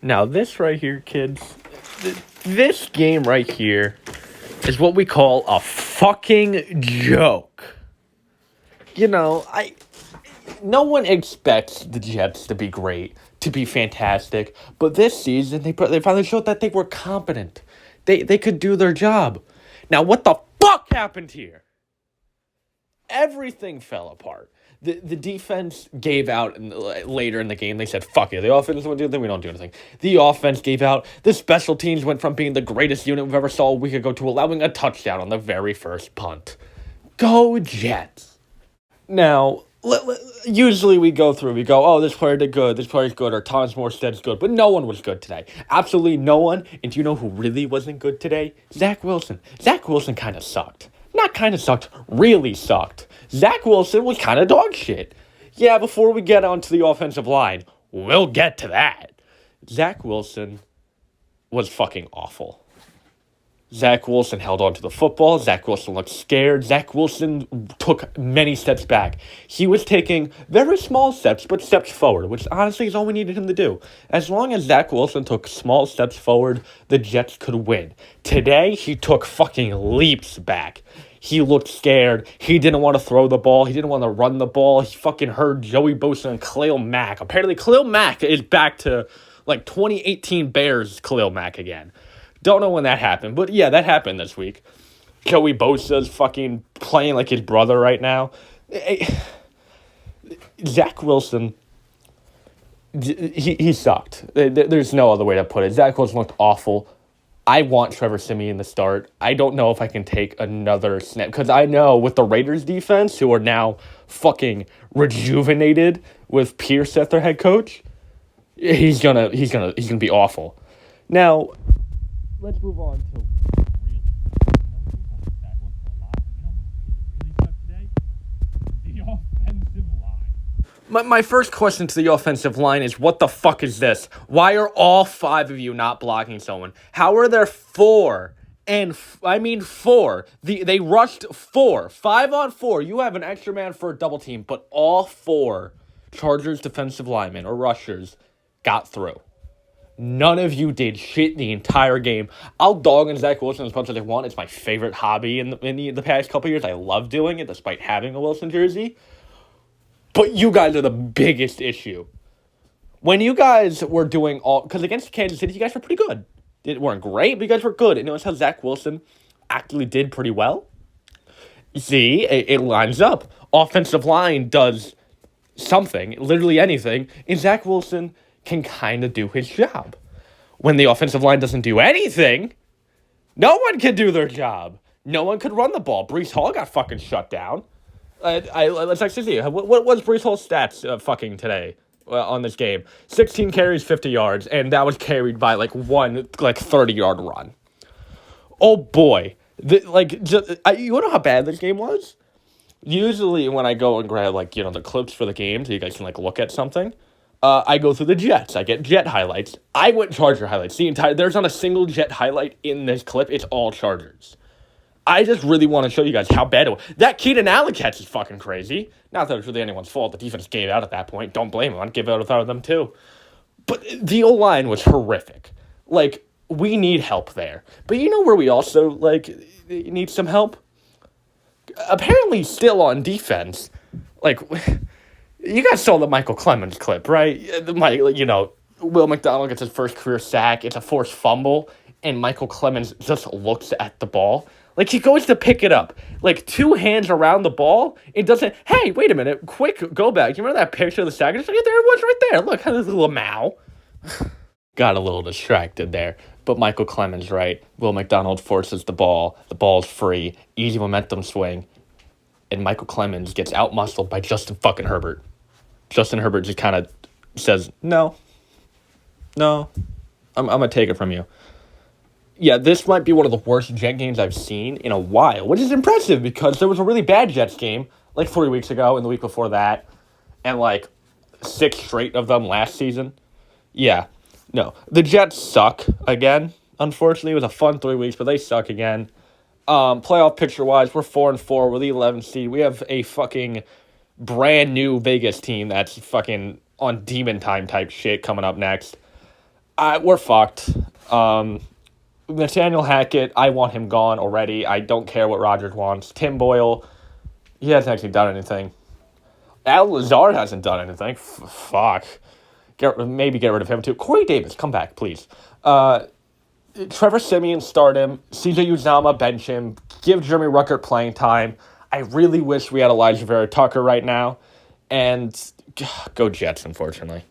Now, this right here, kids, this game right here is what we call a fucking joke. You know, no one expects the Jets to be great, to be fantastic, but this season they finally showed that they were competent. They could do their job. Now, what the fuck happened here? Everything fell apart. The defense gave out later in the game. They said, fuck it. The offense won't do anything. We don't do anything. The offense gave out. The special teams went from being the greatest unit we've ever saw a week ago to allowing a touchdown on the very first punt. Go Jets. Now, usually we go, oh, this player did good, this player's good, or Thomas Morstead's good, but no one was good today. Absolutely no one. And do you know who really wasn't good today? Zach Wilson. Zach Wilson kind of sucked. Not kind of sucked, really sucked. Zach Wilson was kind of dog shit. Yeah, before we get onto the offensive line, we'll get to that. Zach Wilson was fucking awful. Zach Wilson held on to the football. Zach Wilson looked scared. Zach Wilson took many steps back. He was taking very small steps, but steps forward, which honestly is all we needed him to do. As long as Zach Wilson took small steps forward, the Jets could win. Today, he took fucking leaps back. He looked scared. He didn't want to throw the ball. He didn't want to run the ball. He fucking heard Joey Bosa and Khalil Mack. Apparently, Khalil Mack is back to, 2018 Bears Khalil Mack again. Don't know when that happened, but yeah, that happened this week. Joey Bosa's fucking playing like his brother right now. Zach Wilson, he sucked. There's no other way to put it. Zach Wilson looked awful. I want Trevor Siemian to start. I don't know if I can take another snap, because I know with the Raiders defense, who are now fucking rejuvenated with Pierce as their head coach, he's gonna be awful. Now, let's move on to really. The offensive line. My first question to the offensive line is, what the fuck is this? Why are all five of you not blocking someone? How are there four? Four. They rushed four. 5 on 4. You have an extra man for a double team, but all four Chargers defensive linemen or rushers got through. None of you did shit the entire game. I'll dog on Zach Wilson as much as I want. It's my favorite hobby in the past couple years. I love doing it despite having a Wilson jersey. But you guys are the biggest issue. When you guys were doing all... Because against Kansas City, you guys were pretty good. It weren't great, but you guys were good. And notice how Zach Wilson actually did pretty well? You see, it lines up. Offensive line does something, literally anything, and Zach Wilson can kind of do his job. When the offensive line doesn't do anything, no one can do their job. No one could run the ball. Breece Hall got fucking shut down. Let's actually see. What was Breece Hall's stats fucking today on this game? 16 carries, 50 yards, and that was carried by one 30-yard run. Oh boy. You know how bad this game was? Usually when I go and grab the clips for the game so you guys can look at something, I go through the Jets. I get Jet highlights. I went Charger highlights. There's not a single Jet highlight in this clip. It's all Chargers. I just really want to show you guys how bad it was. That Keenan Allen catch is fucking crazy. Not that it was really anyone's fault. The defense gave out at that point. Don't blame them. I'd give out without them too. But the O-line was horrific. We need help there. But you know where we also, need some help? Apparently still on defense. You guys saw the Michael Clemens clip, right? Will McDonald gets his first career sack. It's a forced fumble, and Michael Clemens just looks at the ball. He goes to pick it up. 2 hands around the ball. It doesn't, hey, wait a minute. Quick, go back. You remember that picture of the sack? It's there it was right there. Look, how this little mow. Got a little distracted there. But Michael Clemens, right? Will McDonald forces the ball. The ball's free. Easy momentum swing. And Michael Clemens gets out-muscled by Justin fucking Herbert. Justin Herbert just kind of says, no, I'm going to take it from you. Yeah, this might be one of the worst Jet games I've seen in a while, which is impressive because there was a really bad Jets game 3 weeks ago and the week before that, and 6 straight of them last season. Yeah, no. The Jets suck again, unfortunately. It was a fun 3 weeks, but they suck again. Playoff picture-wise, we're 4-4. We're the 11th seed. We have a fucking brand new Vegas team that's fucking on demon time type shit coming up next. We're fucked. Nathaniel Hackett, I want him gone already. I don't care what Rodgers wants. Tim Boyle, he hasn't actually done anything. Al Lazard hasn't done anything. Fuck. Maybe get rid of him too. Corey Davis, come back, please. Trevor Siemian, start him. CJ Uzama, bench him. Give Jeremy Ruckert playing time. I really wish we had Elijah Vera Tucker right now. And go Jets, unfortunately.